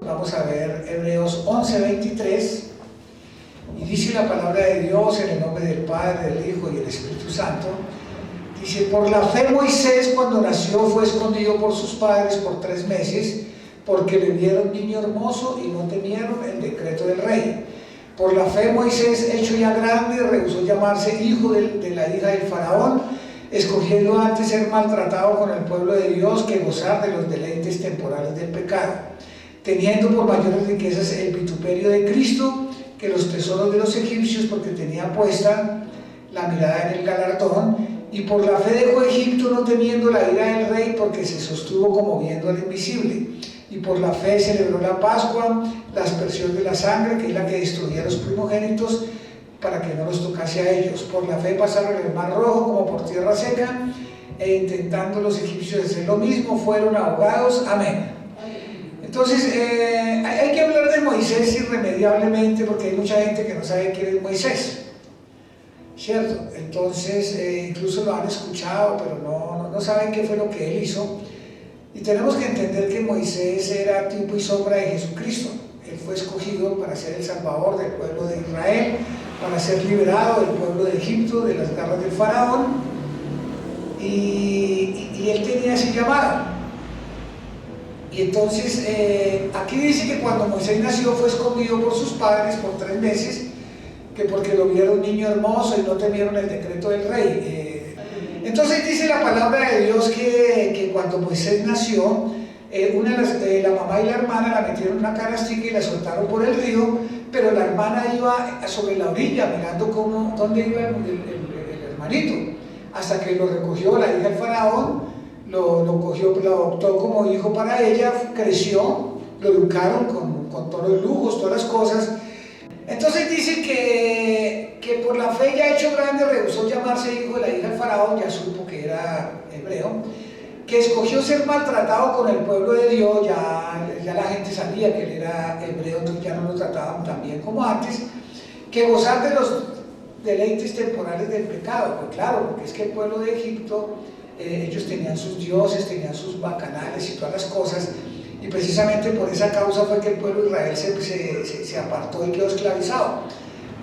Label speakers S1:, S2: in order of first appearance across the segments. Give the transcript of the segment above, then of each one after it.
S1: vamos a ver Hebreos 11:23, y dice la palabra de Dios en el nombre del Padre, del Hijo y del Espíritu Santo. Dice: por la fe Moisés, cuando nació, fue escondido por sus padres por 3 meses, porque le vieron niño hermoso y no temieron el decreto del rey. Por la fe Moisés, hecho ya grande, rehusó llamarse hijo de la hija del faraón, escogiendo antes ser maltratado con el pueblo de Dios que gozar de los deleites temporales del pecado, teniendo por mayores riquezas el vituperio de Cristo que los tesoros de los egipcios, porque tenía puesta la mirada en el galardón. Y por la fe dejó Egipto, no temiendo la ira del rey, porque se sostuvo como viendo al invisible. Y por la fe celebró la Pascua, la aspersión de la sangre, que es la que destruía a los primogénitos, para que no los tocase a ellos. Por la fe pasaron el mar rojo como por tierra seca, e intentando los egipcios hacer lo mismo, fueron ahogados. Amén. Entonces, hay que hablar de Moisés irremediablemente, porque hay mucha gente que no sabe quién es Moisés, ¿cierto? Entonces, incluso lo han escuchado, pero no saben qué fue lo que él hizo. Y tenemos que entender que Moisés era tipo y sombra de Jesucristo. Él fue escogido para ser el salvador del pueblo de Israel, para ser liberado del pueblo de Egipto, de las garras del faraón, y él tenía ese llamado. Y entonces, aquí dice que cuando Moisés nació fue escondido por sus padres por 3 meses, que porque lo vieron niño hermoso y no temieron el decreto del rey. Entonces dice la palabra de Dios que cuando Moisés nació, la mamá y la hermana la metieron en una canastica y la soltaron por el río, pero la hermana iba sobre la orilla mirando dónde iba el hermanito, hasta que lo recogió la hija del faraón, lo cogió, lo adoptó como hijo para ella, creció, lo educaron con todos los lujos, todas las cosas. Entonces dice que por la fe ya hecho grande rehusó llamarse hijo de la hija del faraón, ya supo que era hebreo, que escogió ser maltratado con el pueblo de Dios, ya la gente sabía que él era hebreo, entonces ya no lo trataban tan bien como antes, que gozar de los deleites temporales del pecado. Pues claro, porque es que el pueblo de Egipto, ellos tenían sus dioses, tenían sus bacanales y todas las cosas, y precisamente por esa causa fue que el pueblo de Israel se apartó y quedó esclavizado,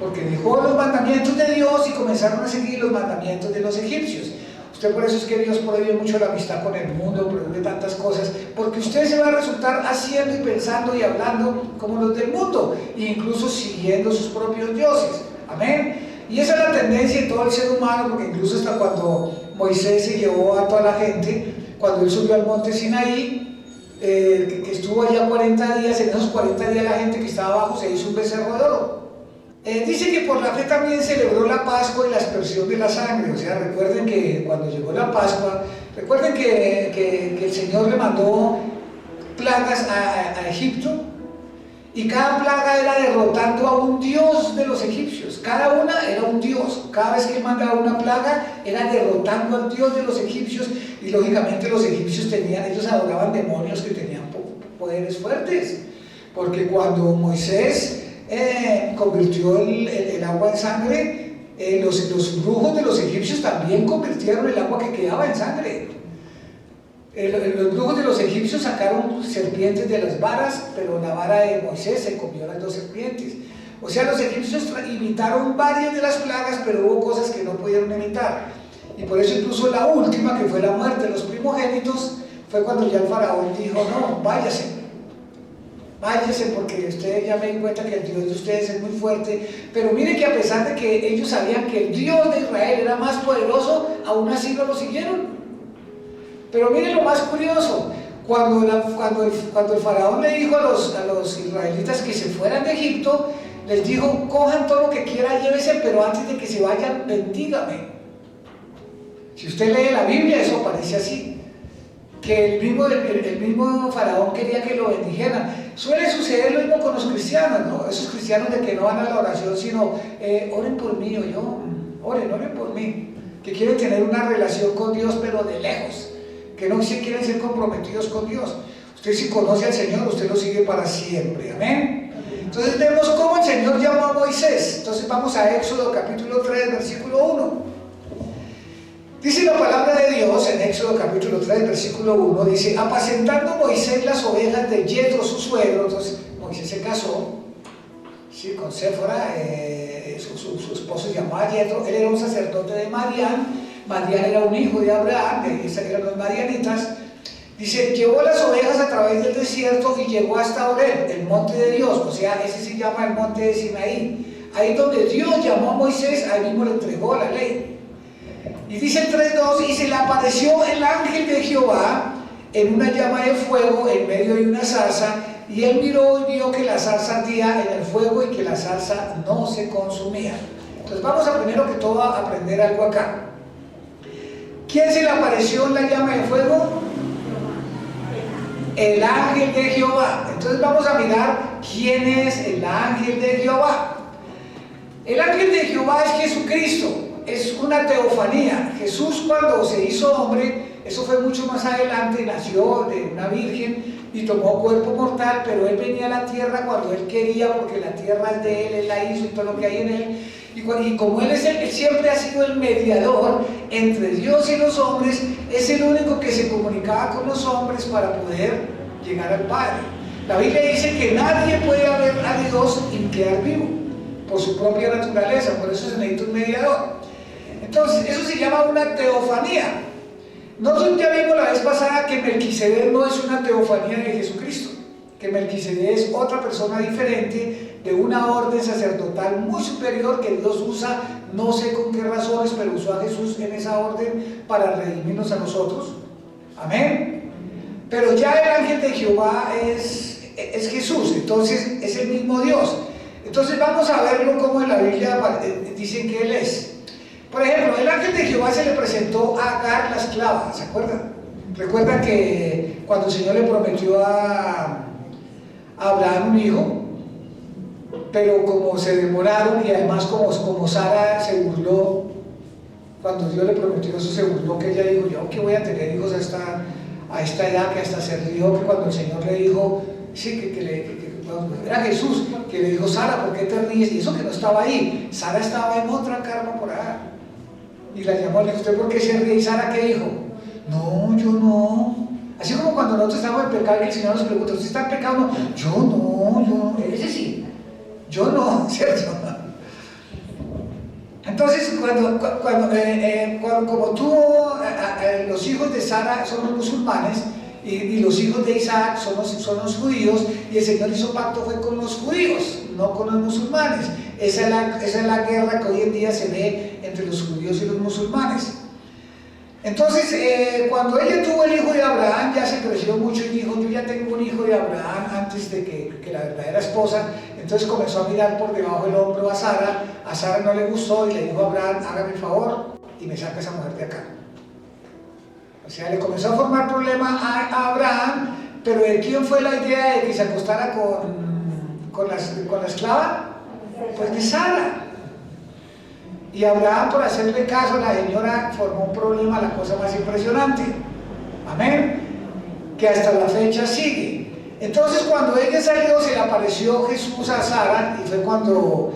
S1: porque dejó los mandamientos de Dios y comenzaron a seguir los mandamientos de los egipcios. Usted, por eso es que Dios prohíbe mucho la amistad con el mundo, prohíbe tantas cosas, porque usted se va a resultar haciendo y pensando y hablando como los del mundo, e incluso siguiendo sus propios dioses. Amén. Y esa es la tendencia de todo el ser humano, porque incluso hasta cuando Moisés se llevó a toda la gente, cuando él subió al monte Sinaí, que estuvo allá 40 días, en esos 40 días la gente que estaba abajo se hizo un becerro de oro. Dice que por la fe también celebró la Pascua y la aspersión de la sangre. O sea, recuerden que cuando llegó la Pascua, recuerden que el Señor le mandó plagas a Egipto, y cada plaga era derrotando a un dios de los egipcios. Cada una era un dios. Cada vez que mandaba una plaga era derrotando al dios de los egipcios, y lógicamente los egipcios ellos adoraban demonios que tenían poderes fuertes, porque cuando Moisés convirtió el agua en sangre, los brujos de los egipcios también convirtieron el agua que quedaba en sangre. Los brujos de los egipcios sacaron serpientes de las varas, pero la vara de Moisés se comió las 2 serpientes. O sea, los egipcios imitaron varias de las plagas, pero hubo cosas que no pudieron imitar. Y por eso incluso la última, que fue la muerte de los primogénitos, fue cuando ya el faraón dijo: no, váyase, porque ustedes ya me di cuenta que el Dios de ustedes es muy fuerte. Pero mire que a pesar de que ellos sabían que el Dios de Israel era más poderoso, aún así no lo siguieron. Pero mire lo más curioso, cuando el faraón le dijo a los israelitas que se fueran de Egipto, les dijo: cojan todo lo que quieran, llévese, pero antes de que se vayan, bendígame. Si usted lee la Biblia, eso aparece así, que el mismo faraón quería que lo bendijeran. Suele suceder lo mismo con los cristianos, ¿no? Esos cristianos de que no van a la oración, sino oren por mí, oren por mí, que quieren tener una relación con Dios, pero de lejos, que no quieren ser comprometidos con Dios. Usted, si conoce al Señor, usted lo sigue para siempre. Amén. Entonces vemos cómo el Señor llamó a Moisés. Entonces vamos a Éxodo capítulo 3, versículo 1. Dice la palabra de Dios en Éxodo capítulo 3, versículo 1, dice: apacentando Moisés las ovejas de Yetro su suegro. Entonces Moisés se casó, ¿sí?, con Séfora, su esposo se llamaba Yetro, él era un sacerdote de Madián. Madián era un hijo de Abraham, eran los madianitas. Dice: llevó las ovejas a través del desierto y llegó hasta Horeb, el monte de Dios, o sea, ese se llama el monte de Sinaí. Ahí donde Dios llamó a Moisés, ahí mismo le entregó la ley. Y dice el 3:2: y se le apareció el ángel de Jehová en una llama de fuego en medio de una zarza, y él miró y vio que la zarza ardía en el fuego y que la zarza no se consumía. Entonces vamos a primero que todo a aprender algo acá. ¿Quién se le apareció en la llama de fuego? El ángel de Jehová. Entonces vamos a mirar quién es el ángel de Jehová. El ángel de Jehová es Jesucristo, es una teofanía. Jesús, cuando se hizo hombre, eso fue mucho más adelante, nació de una virgen y tomó cuerpo mortal, pero él venía a la tierra cuando él quería, porque la tierra es de él, él la hizo y todo lo que hay en él. Y como él siempre ha sido el mediador entre Dios y los hombres, es el único que se comunicaba con los hombres para poder llegar al Padre. La Biblia dice que nadie puede ver a Dios y quedar vivo por su propia naturaleza, por eso se necesita un mediador. Entonces, eso se llama una teofanía. Nosotros ya vimos la vez pasada que Melquisedec no es una teofanía de Jesucristo, que Melquisedec es otra persona diferente, de una orden sacerdotal muy superior que Dios usa, no sé con qué razones, pero usó a Jesús en esa orden para redimirnos a nosotros. Amén. Pero ya el ángel de Jehová es Jesús, entonces es el mismo Dios. Entonces vamos a verlo como en la Biblia dicen que Él es. Por ejemplo, el ángel de Jehová se le presentó a Agar la esclava, ¿se acuerdan? Recuerdan que cuando el Señor le prometió a Abraham un hijo, pero como se demoraron y además como Sara se burló, cuando Dios le prometió eso se burló, que ella dijo: yo que voy a tener hijos a esta edad, que hasta se rió, que cuando el Señor le dijo, sí, era Jesús, que le dijo: Sara, ¿por qué te ríes? Y eso que no estaba ahí, Sara estaba en otra carne por allá. Y la llamó, le dijo: ¿usted por qué se ríe? ¿Y Sara qué dijo? No, yo no. Así como cuando nosotros estamos en pecado y el Señor nos pregunta: ¿usted está en pecado? No, yo no, ese sí, yo no, ¿cierto? Entonces, como los hijos de Sara son los musulmanes y los hijos de Isaac son los judíos, y el Señor hizo pacto fue con los judíos, no con los musulmanes. Esa es la guerra que hoy en día se ve entre los judíos y los musulmanes. Entonces, cuando ella tuvo el hijo de Abraham, ya se creció mucho y dijo: yo ya tengo un hijo de Abraham antes de que la verdadera esposa. Entonces comenzó a mirar por debajo del hombro a Sara no le gustó y le dijo a Abraham: hágame el favor y me saca esa mujer de acá. O sea, le comenzó a formar problema a Abraham, pero ¿de quién fue la idea de que se acostara con la esclava? Pues de Sara. Y Abraham, por hacerle caso a la señora, formó un problema, la cosa más impresionante. Amén. Que hasta la fecha sigue. Entonces, cuando ella salió, se le apareció Jesús a Sara, y fue cuando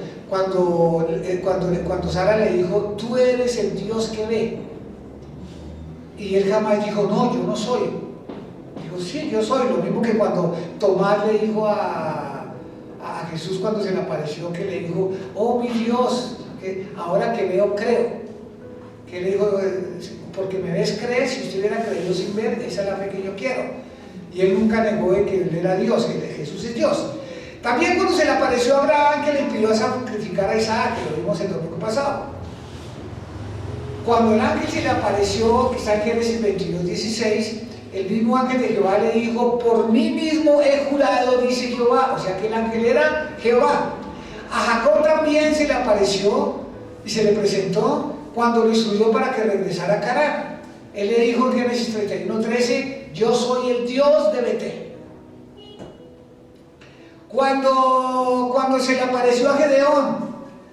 S1: Sara le dijo: tú eres el Dios que ve. Y él jamás dijo: no, yo no soy. Dijo: sí, yo soy. Lo mismo que cuando Tomás le dijo a Jesús cuando se le apareció, que le dijo: oh mi Dios, que ahora que veo creo. Que le dijo: porque me ves crees, si usted hubiera creído sin ver, esa es la fe que yo quiero. Y él nunca negó de que él era Dios, que Jesús es Dios. También cuando se le apareció a Abraham, que le pidió sacrificar a Isaac, que lo vimos el domingo pasado. Cuando el ángel se le apareció, que está en Génesis 22:16, el mismo ángel de Jehová le dijo: por mí mismo he jurado, dice Jehová. O sea que el ángel era Jehová. A Jacob también se le apareció y se le presentó cuando lo instruyó para que regresara a Canaán. Él le dijo en Génesis 31:13: yo soy el Dios de Betel. Cuando se le apareció a Gedeón,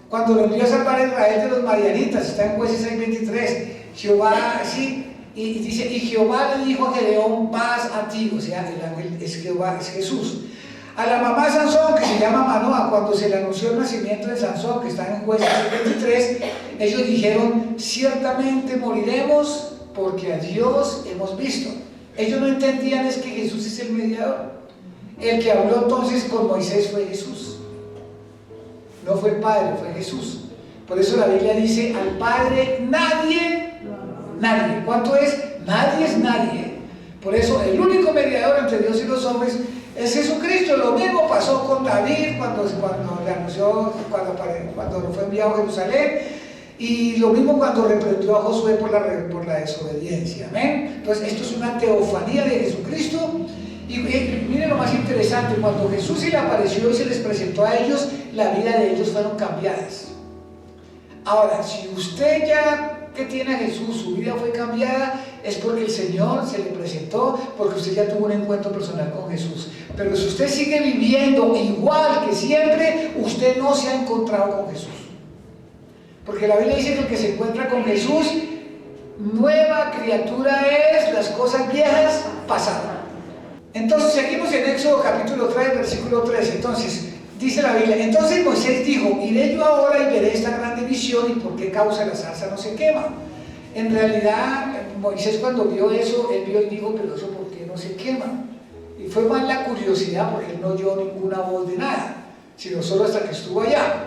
S1: cuando lo envió a salvar a Israel de los madianitas, está en Jueces 6:23, Jehová, sí, y dice: y Jehová le dijo a Gedeón: paz a ti. O sea, el ángel es Jehová, es Jesús. A la mamá de Sansón, que se llama Manoa, cuando se le anunció el nacimiento de Sansón, que está en Jueces 6:23, Ellos dijeron, ciertamente moriremos porque a Dios hemos visto. Ellos no entendían es que Jesús es el mediador. El que habló entonces con Moisés fue Jesús. No fue el Padre, fue Jesús. Por eso la Biblia dice, al Padre nadie. ¿Cuánto es? Nadie es nadie. Por eso el único mediador entre Dios y los hombres es Jesucristo. Lo mismo pasó con David cuando le anunció, cuando fue enviado a Jerusalén, y lo mismo cuando reprendió a Josué por la desobediencia. ¿Amén? Entonces esto es una teofanía de Jesucristo. Y miren lo más interesante, cuando Jesús se le apareció y se les presentó a ellos, la vida de ellos fueron cambiadas. Ahora, si usted ya que tiene a Jesús, su vida fue cambiada, es porque el Señor se le presentó, porque usted ya tuvo un encuentro personal con Jesús. Pero si usted sigue viviendo igual que siempre, usted no se ha encontrado con Jesús. Porque la Biblia dice que el que se encuentra con Jesús, nueva criatura es, las cosas viejas pasaron. Entonces seguimos en Éxodo capítulo 3, versículo 13. Entonces dice la Biblia, entonces Moisés dijo, iré yo ahora y veré esta grande visión y por qué causa la zarza no se quema. En realidad Moisés cuando vio eso, él vio y dijo, pero eso por qué no se quema. Y fue más la curiosidad porque él no oyó ninguna voz de nada, sino solo hasta que estuvo allá.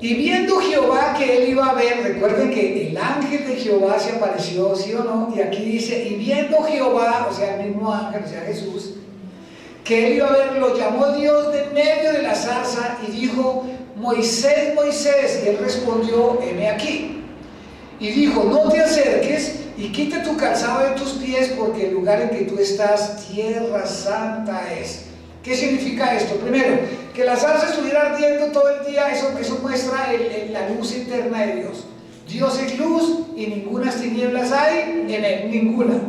S1: Y viendo Jehová que él iba a ver, recuerden que el ángel de Jehová se apareció, ¿sí o no? Y aquí dice, y viendo Jehová, o sea el mismo ángel, o sea Jesús, que él iba a ver, lo llamó Dios de medio de la zarza y dijo, Moisés, Moisés, y él respondió, heme aquí. Y dijo, no te acerques y quita tu calzado de tus pies, porque el lugar en que tú estás, tierra santa es. ¿Qué significa esto? Primero, que la zarza estuviera ardiendo todo el día, eso muestra la luz interna de Dios. Dios es luz y ninguna tinieblas hay en él, ninguna.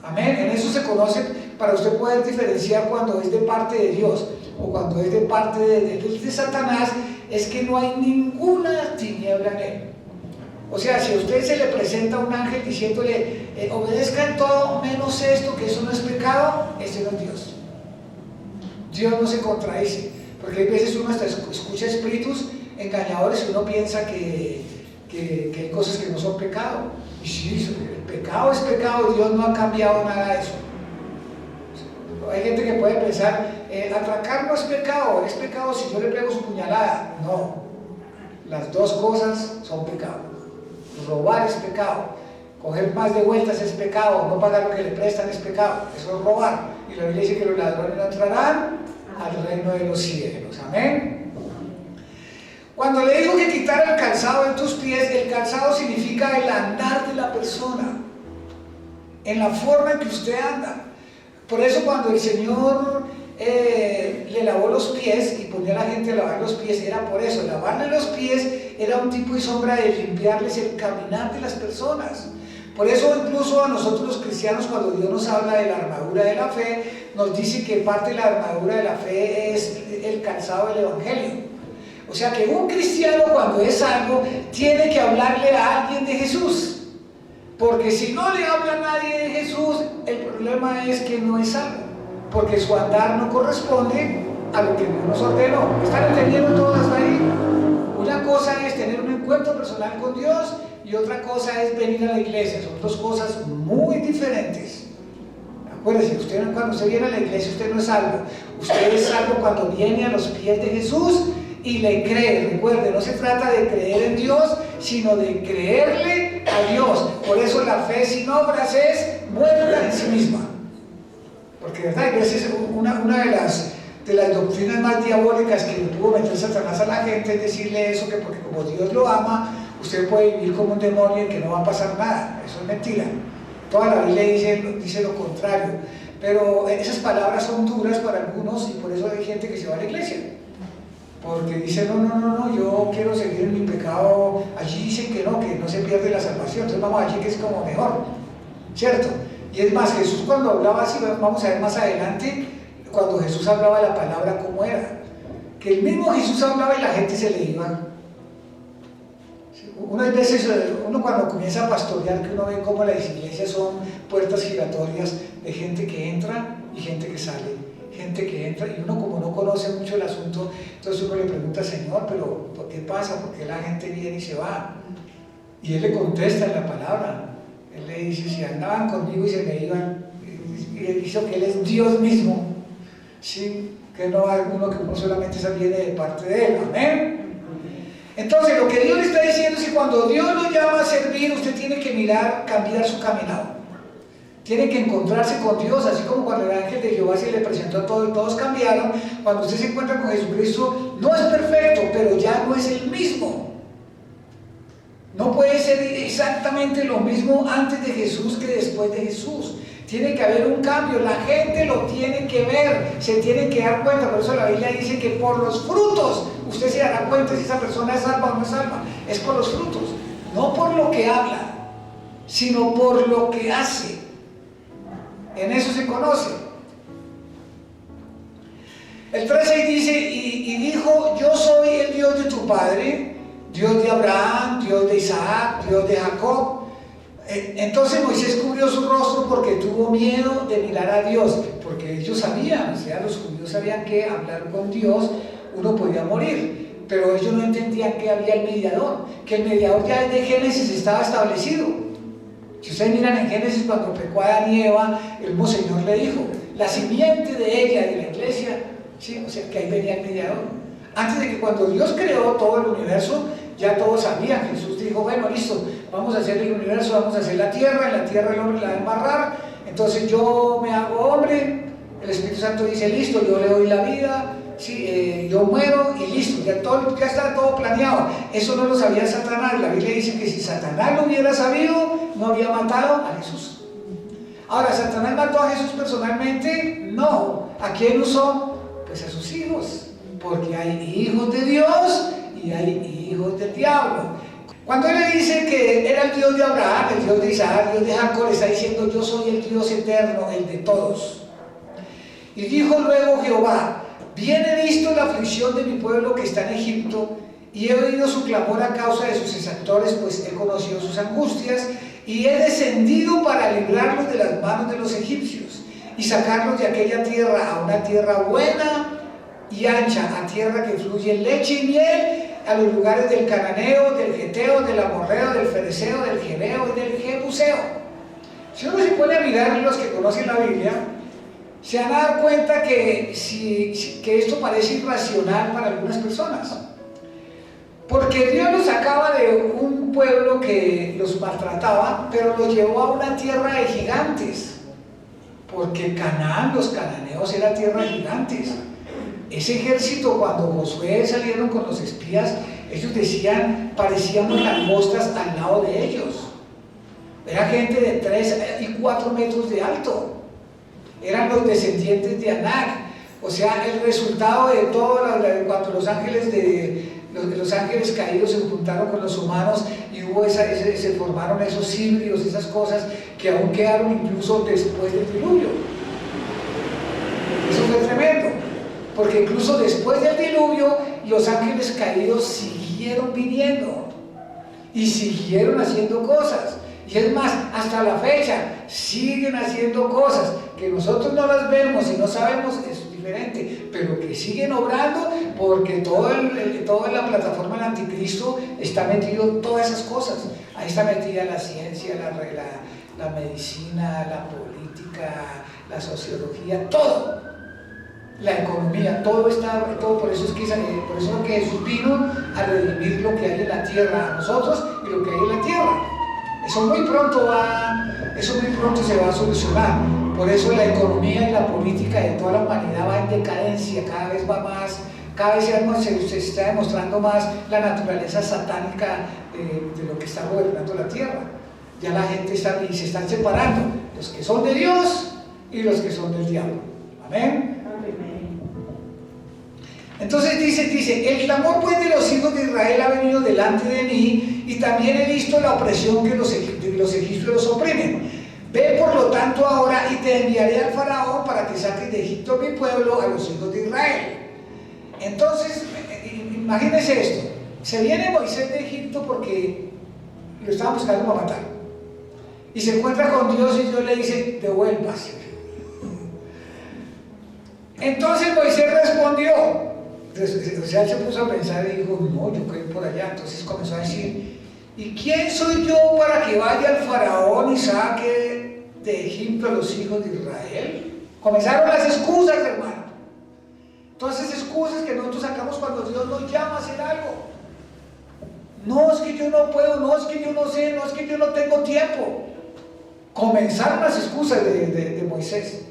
S1: Amén. En eso se conoce, para usted poder diferenciar cuando es de parte de Dios o cuando es de parte de Satanás, es que no hay ninguna tiniebla en él. O sea, si a usted se le presenta un ángel diciéndole, obedezca en todo menos esto, que eso no es pecado, ese no es Dios. Dios no se contradice, porque hay veces uno hasta escucha espíritus engañadores y uno piensa que hay cosas que no son pecado. Y sí, el pecado es pecado, Dios no ha cambiado nada de eso. Hay gente que puede pensar, atracar no es pecado si yo le pego su puñalada. No, las dos cosas son pecado. Robar es pecado, coger más de vueltas es pecado, no pagar lo que le prestan es pecado, eso es robar. Y la Biblia dice que los ladrones no entrarán al reino de los cielos. Amén. Cuando le digo que quitar el calzado de tus pies, el calzado significa el andar de la persona, en la forma en que usted anda. Por eso cuando el Señor le lavó los pies y ponía a la gente a lavar los pies, era por eso. Lavarle los pies era un tipo y sombra de limpiarles el caminar de las personas. Por eso incluso a nosotros los cristianos, cuando Dios nos habla de la armadura de la fe, nos dice que parte de la armadura de la fe es el calzado del evangelio. O sea que un cristiano, cuando es salvo, tiene que hablarle a alguien de Jesús, porque si no le habla a nadie de Jesús, el problema es que no es salvo, porque su andar no corresponde a lo que Dios nos ordenó. ¿Están entendiendo todos hasta ahí? Una cosa es tener un encuentro personal con Dios y otra cosa es venir a la iglesia. Son dos cosas muy diferentes. Acuérdese, cuando usted viene a la iglesia, usted no es salvo. Usted es salvo cuando viene a los pies de Jesús y le cree. Recuerde, no se trata de creer en Dios, sino de creerle a Dios. Por eso la fe sin obras es muerta en sí misma. Porque, ¿verdad? Hay veces una de las doctrinas más diabólicas que le pudo meter Satanás a la gente es decirle eso, que porque como Dios lo ama, usted puede vivir como un demonio y que no va a pasar nada. Eso es mentira. Toda la Biblia dice lo contrario. Pero esas palabras son duras para algunos y por eso hay gente que se va a la iglesia. Porque dice, no, yo quiero seguir en mi pecado. Allí dicen que no se pierde la salvación. Entonces vamos allí que es como mejor, ¿cierto? Y es más, Jesús cuando hablaba así, vamos a ver más adelante, cuando Jesús hablaba la palabra, ¿cómo era? Que el mismo Jesús hablaba y la gente se le iba. Unas veces, uno cuando comienza a pastorear, que uno ve cómo las iglesias son puertas giratorias de gente que entra y gente que sale, gente que entra y uno como no conoce mucho el asunto, entonces uno le pregunta, Señor, pero ¿por qué pasa? ¿Por qué la gente viene y se va? Y Él le contesta en la palabra. Él le dice, si andaban conmigo y se me iban, y Él hizo que Él es Dios mismo, ¿sí? Que no hay uno que uno solamente se viene de parte de Él, amén. Entonces lo que Dios le está diciendo es que cuando Dios lo llama a servir, usted tiene que mirar, cambiar su caminado. Tiene que encontrarse con Dios, así como cuando el ángel de Jehová se le presentó a todos y todos cambiaron. Cuando usted se encuentra con Jesucristo, no es perfecto, pero ya no es el mismo. No puede ser exactamente lo mismo antes de Jesús que después de Jesús. Tiene que haber un cambio, la gente lo tiene que ver, se tiene que dar cuenta. Por eso la Biblia dice que por los frutos usted se dará cuenta si esa persona es salva o no es salva. Es por los frutos, no por lo que habla, sino por lo que hace. En eso se conoce. El 3:6 dice, y dijo, yo soy el Dios de tu padre, Dios de Abraham, Dios de Isaac, Dios de Jacob. Entonces Moisés cubrió su rostro porque tuvo miedo de mirar a Dios, porque ellos sabían, o sea, los judíos sabían que hablar con Dios uno podía morir, pero ellos no entendían que había el mediador, que el mediador ya desde Génesis estaba establecido. Si ustedes miran en Génesis, cuando pecó Adán y Eva, el mismo Señor le dijo, la simiente de ella, de la iglesia, ¿sí? O sea, que ahí venía el mediador. Antes de que cuando Dios creó todo el universo, ya todos sabían. Jesús dijo, bueno, listo, vamos a hacer el universo, vamos a hacer la tierra, en la tierra el hombre la va a embarrar, entonces yo me hago hombre, el Espíritu Santo dice, listo, yo le doy la vida, sí, yo muero y listo, ya está todo planeado. Eso no lo sabía Satanás. La Biblia dice que si Satanás lo hubiera sabido, no había matado a Jesús. Ahora, ¿Satanás mató a Jesús personalmente? No. ¿A quién usó? Pues a sus hijos, porque hay hijos de Dios y hay hijos del diablo. Cuando él le dice que era el Dios de Abraham, el Dios de Isaac, el Dios de Jacob, le está diciendo, yo soy el Dios eterno, el de todos. Y dijo luego Jehová, bien he visto la aflicción de mi pueblo que está en Egipto, y he oído su clamor a causa de sus exactores, pues he conocido sus angustias, y he descendido para librarlos de las manos de los egipcios, y sacarlos de aquella tierra a una tierra buena y ancha, a tierra que fluye leche y miel, a los lugares del cananeo, del geteo, del amorreo, del fereceo, del jebeo y del jebuseo. Si uno se pone a mirar los que conocen la Biblia, se van a dar cuenta que esto parece irracional para algunas personas. Porque Dios los sacaba de un pueblo que los maltrataba, pero los llevó a una tierra de gigantes. Porque Canaán, los cananeos, era tierra de gigantes. Ese ejército, cuando Josué salieron con los espías, ellos decían, parecíamos langostas al lado de ellos. Era gente de 3 y 4 metros de alto. Eran los descendientes de Anak. O sea, el resultado de todo, cuando los ángeles caídos se juntaron con los humanos y se formaron esos híbridos, esas cosas que aún quedaron incluso después del diluvio. Eso fue tremendo, porque incluso después del diluvio los ángeles caídos siguieron viniendo y siguieron haciendo cosas. Y es más, hasta la fecha siguen haciendo cosas que nosotros no las vemos y no sabemos, es diferente, pero que siguen obrando, porque toda la plataforma del anticristo está metido en todas esas cosas. Ahí está metida la ciencia, la medicina, la política, la sociología, todo, la economía, todo está, todo. Por eso es que Jesús vino a redimir lo que hay en la tierra, a nosotros y lo que hay en la tierra. Eso muy pronto se va a solucionar. Por eso la economía y la política de toda la humanidad va en decadencia, cada vez va más, cada vez se está demostrando más la naturaleza satánica de lo que está gobernando la tierra. Ya la gente se están separando, los que son de Dios y los que son del diablo. Amén. Entonces dice, el clamor pues de los hijos de Israel ha venido delante de mí, y también he visto la opresión que los egipcios los oprimen. Ve por lo tanto ahora y te enviaré al faraón para que saques de Egipto mi pueblo, a los hijos de Israel. Entonces, imagínense esto, se viene Moisés de Egipto porque lo estaban buscando para matar, y se encuentra con Dios y Dios le dice, devuélvase. Entonces Moisés respondió, o sea, él se puso a pensar y dijo, no, yo quiero ir por allá. Entonces comenzó a decir, ¿y quién soy yo para que vaya al faraón y saque de Egipto a los hijos de Israel? Comenzaron las excusas, hermano. Entonces, excusas que nosotros sacamos cuando Dios nos llama a hacer algo. No, es que yo no puedo, no, es que yo no sé, no, es que yo no tengo tiempo. Comenzaron las excusas de Moisés.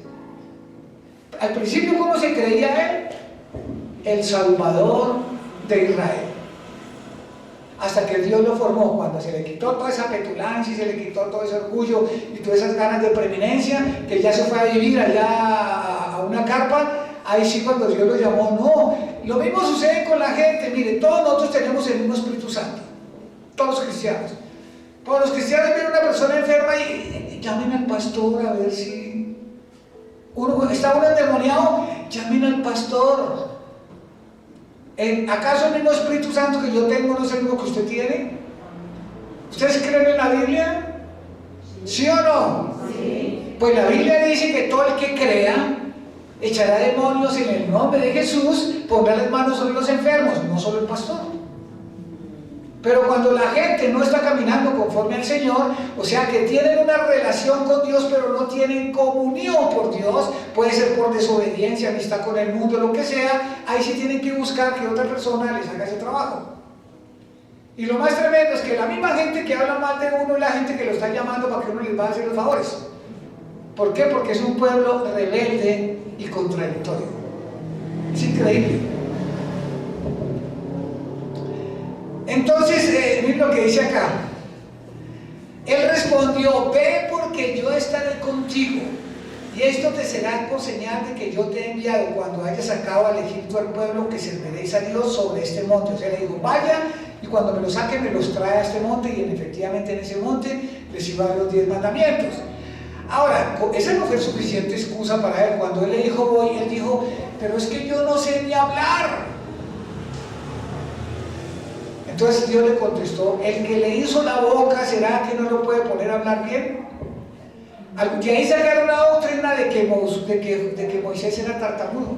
S1: Al principio, ¿cómo se creía él? El Salvador de Israel. Hasta que Dios lo formó, cuando se le quitó toda esa petulancia y se le quitó todo ese orgullo y todas esas ganas de preeminencia, que ya se fue a vivir allá a una carpa. Ahí sí, cuando Dios lo llamó, no. Lo mismo sucede con la gente. Mire, todos nosotros tenemos el mismo Espíritu Santo, todos los cristianos. Cuando los cristianos ven a una persona enferma y llamen al pastor a ver si está uno endemoniado, llamen al pastor. ¿Acaso el mismo Espíritu Santo que yo tengo no es el mismo que usted tiene? ¿Ustedes creen en la Biblia? ¿Sí o no? Sí. Pues la Biblia dice que todo el que crea echará demonios en el nombre de Jesús, pondrá las manos sobre los enfermos, no solo el pastor. Pero cuando la gente no está caminando conforme al Señor, o sea que tienen una relación con Dios pero no tienen comunión por Dios, puede ser por desobediencia, amistad con el mundo, lo que sea, ahí sí tienen que buscar que otra persona les haga ese trabajo. Y lo más tremendo es que la misma gente que habla mal de uno es la gente que lo está llamando para que uno les va a hacer los favores. ¿Por qué? Porque es un pueblo rebelde y contradictorio. Es increíble. Entonces, miren lo que dice acá. Él respondió, ve porque yo estaré contigo, y esto te será por señal de que yo te he enviado cuando hayas sacado al Egipto al pueblo que serviréis a Dios sobre este monte. O sea, le dijo, vaya, y cuando me los saque me los trae a este monte, y efectivamente en ese monte les iba a dar los 10 mandamientos. Ahora, esa no fue suficiente excusa para él. Cuando él le dijo voy, él dijo, pero es que yo no sé ni hablar. Entonces Dios le contestó, el que le hizo la boca, ¿será que no lo puede poner a hablar bien? De ahí sacaron la doctrina de que Moisés era tartamudo.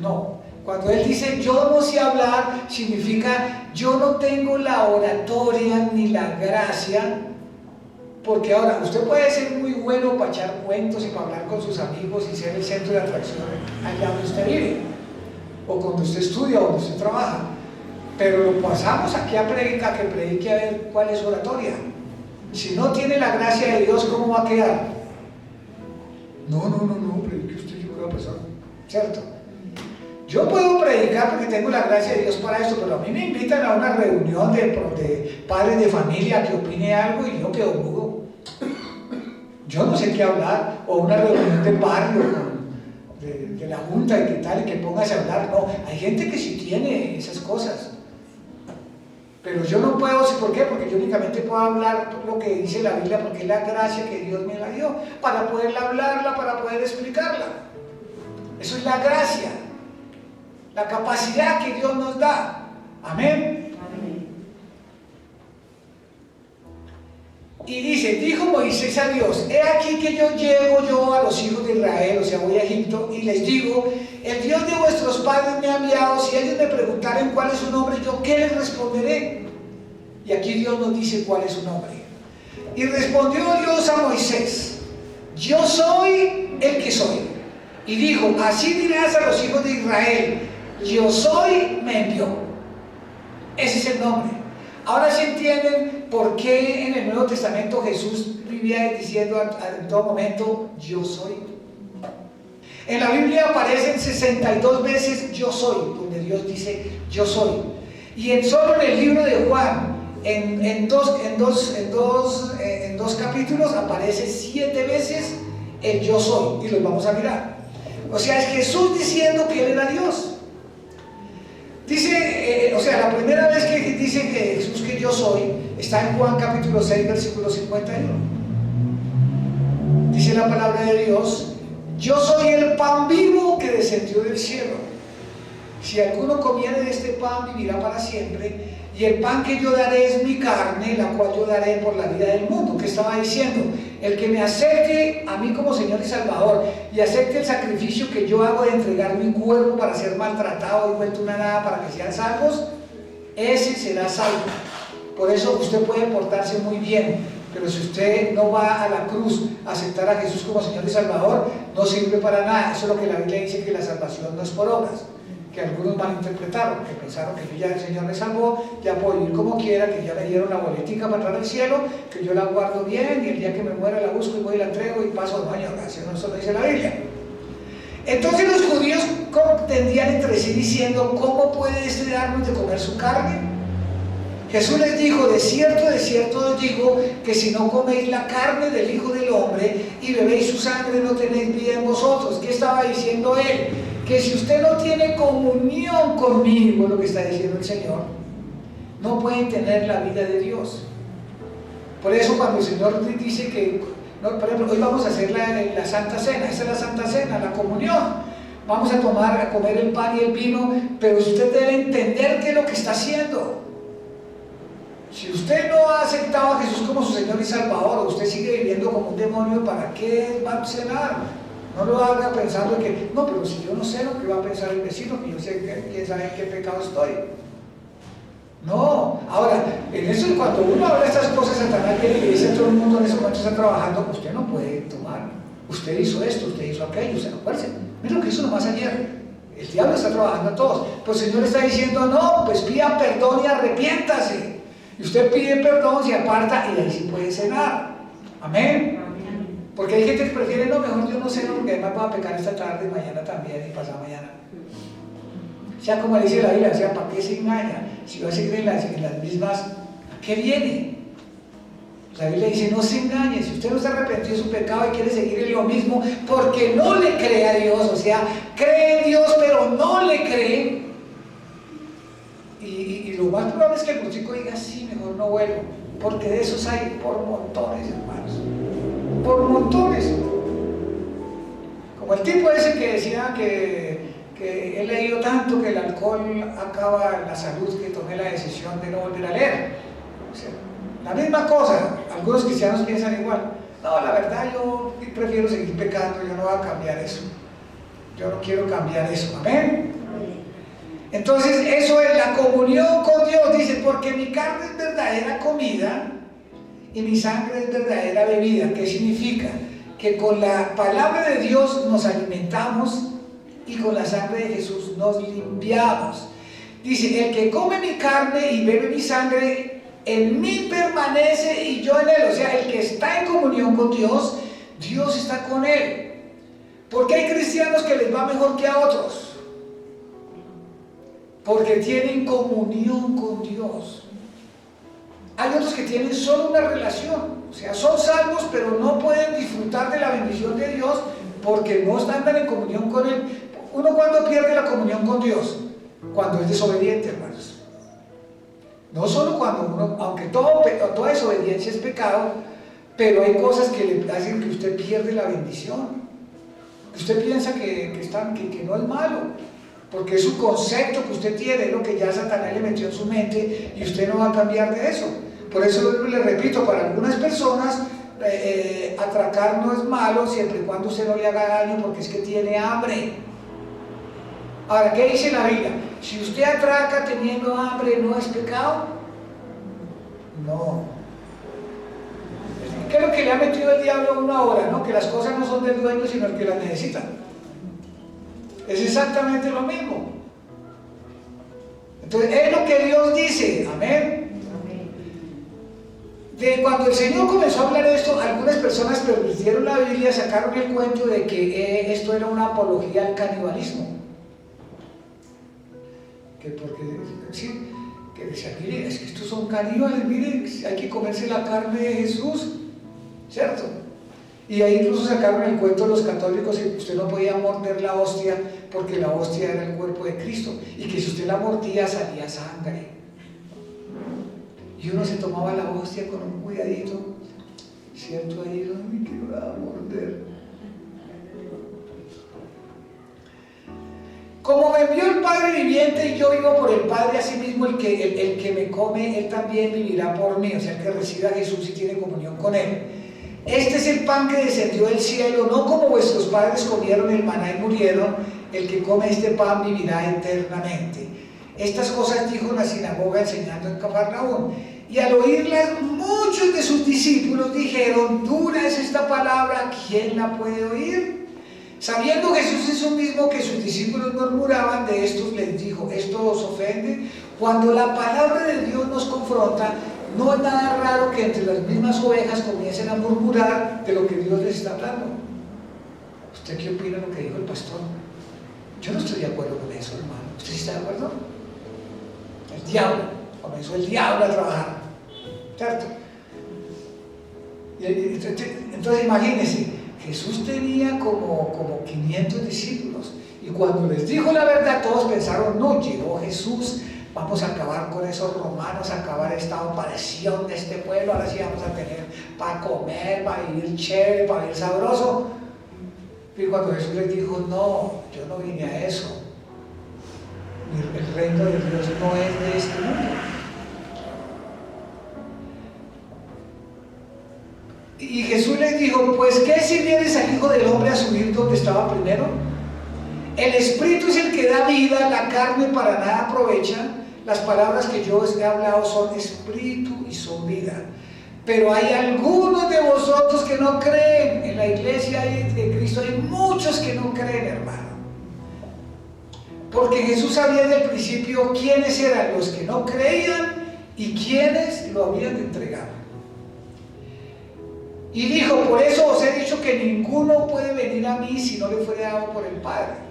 S1: No, cuando él dice yo no sé hablar, significa yo no tengo la oratoria ni la gracia. Porque ahora, usted puede ser muy bueno para echar cuentos y para hablar con sus amigos y ser el centro de atracción allá donde usted vive, o cuando usted estudia o donde usted trabaja. Pero lo pasamos aquí a predicar, que predique a ver cuál es su oratoria. Si no tiene la gracia de Dios, ¿cómo va a quedar? No, predique usted, yo voy a pasar, ¿cierto? Yo puedo predicar porque tengo la gracia de Dios para esto, pero a mí me invitan a una reunión de padres de familia que opine algo y yo quedo mudo. Yo no sé qué hablar, o una reunión de barrio de la junta y qué tal, y que póngase a hablar. No, hay gente que sí tiene esas cosas. Pero yo no puedo, ¿por qué? Porque yo únicamente puedo hablar lo que dice la Biblia, porque es la gracia que Dios me la dio, para poderla hablarla, para poder explicarla. Eso es la gracia, la capacidad que Dios nos da. Amén. Amén. Y dice, dijo Moisés a Dios, he aquí que yo llego yo a los hijos de Israel, o sea, voy a Egipto, y les digo, el Dios de vuestros padres me ha enviado, si ellos me preguntaren cuál es su nombre, ¿yo qué les responderé? Y aquí Dios nos dice cuál es su nombre. Y respondió Dios a Moisés, yo soy el que soy. Y dijo, así dirás a los hijos de Israel, yo soy, me envió. Ese es el nombre. Ahora sí entienden por qué en el Nuevo Testamento Jesús vivía diciendo en todo momento, yo soy. En la Biblia aparecen 62 veces yo soy, donde Dios dice yo soy. Y solo en el libro de Juan, en dos capítulos, aparece 7 veces el yo soy, y los vamos a mirar. O sea, es Jesús diciendo que Él era Dios. Dice, la primera vez que dice que Jesús que yo soy, está en Juan capítulo 6, versículo 51. Dice la palabra de Dios, yo soy el pan vivo que descendió del cielo. Si alguno comiere de este pan, vivirá para siempre. Y el pan que yo daré es mi carne, la cual yo daré por la vida del mundo. ¿Qué estaba diciendo? El que me acepte a mí como Señor y Salvador y acepte el sacrificio que yo hago de entregar mi cuerpo para ser maltratado y vuelto una nada para que sean salvos, ese será salvo. Por eso usted puede portarse muy bien, pero si usted no va a la cruz a aceptar a Jesús como Señor y Salvador, no sirve para nada. Eso es lo que la Biblia dice, que la salvación no es por obras, que algunos malinterpretaron, que pensaron que ya el Señor me salvó, ya puedo vivir como quiera, que ya me dieron la boletica para entrar al cielo, que yo la guardo bien y el día que me muera la busco y voy y la entrego y paso de baño. Eso no dice la Biblia. Entonces los judíos contendían entre sí diciendo: ¿cómo puede este darnos de comer su carne? Jesús les dijo: de cierto os digo, que si no coméis la carne del Hijo del Hombre y bebéis su sangre, no tenéis vida en vosotros. ¿Qué estaba diciendo él? Que si usted no tiene comunión conmigo, lo que está diciendo el Señor, no pueden tener la vida de Dios. Por eso cuando el Señor dice que, no, por ejemplo, hoy vamos a hacer la Santa Cena, esa es la Santa Cena, la comunión. Vamos a comer el pan y el vino, pero usted debe entender qué es lo que está haciendo. Si usted no ha aceptado a Jesús como su Señor y Salvador, o usted sigue viviendo como un demonio, ¿para qué va a cenar? No lo haga pensando que, no, pero si yo no sé lo que va a pensar el vecino, que yo sé quién sabe en qué pecado estoy. No, ahora, en eso, cuando uno habla de estas cosas, Satanás viene y le dice a todo el mundo en ese momento está trabajando: usted no puede tomar, usted hizo esto, usted hizo aquello, usted no puede. Mira lo que hizo nomás ayer. El diablo está trabajando a todos. Pues el Señor está diciendo: no, pues pida perdón y arrepiéntase. Y usted pide perdón, se aparta y ahí sí puede cenar. Amén. Porque hay gente que prefiere: no, mejor yo no ceno porque además voy a pecar esta tarde, mañana también y pasado mañana. O sea, como dice la Biblia, o sea, ¿para qué se engaña? Si va a seguir en las mismas, ¿a qué viene? La Biblia dice: no se engañe. Si usted no está arrepentido de su pecado y quiere seguir en lo mismo porque no le cree a Dios, o sea, cree en Dios pero no le cree, y lo más probable es que el músico diga: sí, mejor no vuelvo, porque de esos hay por montones, hermanos, por montones. Como el tipo ese que decía que he leído tanto que el alcohol acaba la salud, que tomé la decisión de no volver a leer. O sea, la misma cosa. Algunos cristianos piensan igual: no, la verdad yo prefiero seguir pecando, yo no voy a cambiar eso, yo no quiero cambiar eso. Amén. Entonces eso es la comunión con Dios. Dice: porque mi carne es verdadera comida y mi sangre es verdadera bebida. ¿Qué significa? Que con la palabra de Dios nos alimentamos y con la sangre de Jesús nos limpiamos. Dice: el que come mi carne y bebe mi sangre, en mí permanece y yo en él. O sea, el que está en comunión con Dios, Dios está con él. ¿Por qué hay cristianos que les va mejor que a otros? Porque tienen comunión con Dios. Hay otros que tienen solo una relación, o sea, son salvos pero no pueden disfrutar de la bendición de Dios porque no están en comunión con Él. ¿Uno cuándo pierde la comunión con Dios? Cuando es desobediente, hermanos. No solo cuando uno, aunque toda desobediencia es pecado, pero hay cosas que le hacen que usted pierde la bendición. Usted piensa que no es malo, porque es un concepto que usted tiene, es lo que ya Satanás le metió en su mente y usted no va a cambiar de eso. Por eso le repito, para algunas personas atracar no es malo siempre y cuando usted no le haga daño, porque es que tiene hambre. Ahora, ¿qué dice la Biblia? Si usted atraca teniendo hambre, ¿no es pecado? No. ¿Qué es lo que le ha metido el diablo a uno ahora? ¿No? Que las cosas no son del dueño, sino el que las necesita. Es exactamente lo mismo. Entonces, es lo que Dios dice. Amén. Cuando el Señor comenzó a hablar de esto, algunas personas pervirtieron la Biblia, sacaron el cuento de que esto era una apología al canibalismo. Que porque, sí, que decían: mire, es que estos son caníbales, mire, hay que comerse la carne de Jesús, ¿cierto? Y ahí incluso sacaron el cuento de los católicos que usted no podía morder la hostia porque la hostia era el cuerpo de Cristo, y que si usted la mordía salía sangre. Y uno se tomaba la hostia con un cuidadito, ¿cierto? Ahí, no me quiero morder. Como me envió el Padre viviente y yo vivo por el Padre, asimismo el que me come, él también vivirá por mí. O sea, el que recibe a Jesús y tiene comunión con él. Este es el pan que descendió del cielo, no como vuestros padres comieron el maná y murieron. El que come este pan vivirá eternamente. Estas cosas dijo en la sinagoga enseñando en Cafarnaúm. Y al oírlas, muchos de sus discípulos dijeron: dura es esta palabra, ¿quién la puede oír? Sabiendo Jesús eso mismo que sus discípulos murmuraban, de estos les dijo: ¿esto os ofende? Cuando la palabra de Dios nos confronta, no es nada raro que entre las mismas ovejas comiencen a murmurar de lo que Dios les está hablando. ¿Usted qué opina de lo que dijo el pastor? Yo no estoy de acuerdo con eso, hermano. ¿Usted sí está de acuerdo? El diablo, comenzó el diablo a trabajar, ¿cierto? Entonces imagínense, Jesús tenía como 500 discípulos, y cuando les dijo la verdad, todos pensaron: no, llegó Jesús, vamos a acabar con esos romanos, a acabar esta opresión de este pueblo, ahora sí vamos a tener para comer, para vivir chévere, para vivir sabroso. Y cuando Jesús les dijo: no, yo no vine a eso, el reino de Dios no es de este mundo. Y Jesús les dijo: pues ¿qué si vienes al Hijo del Hombre a subir donde estaba primero? El Espíritu es el que da vida, la carne para nada aprovecha. Las palabras que yo os he hablado son espíritu y son vida. Pero hay algunos de vosotros que no creen. En la iglesia de Cristo hay muchos que no creen, hermano. Porque Jesús sabía desde el principio quiénes eran los que no creían y quiénes lo habían de entregar. Y dijo: por eso os he dicho que ninguno puede venir a mí si no le fuere dado por el Padre.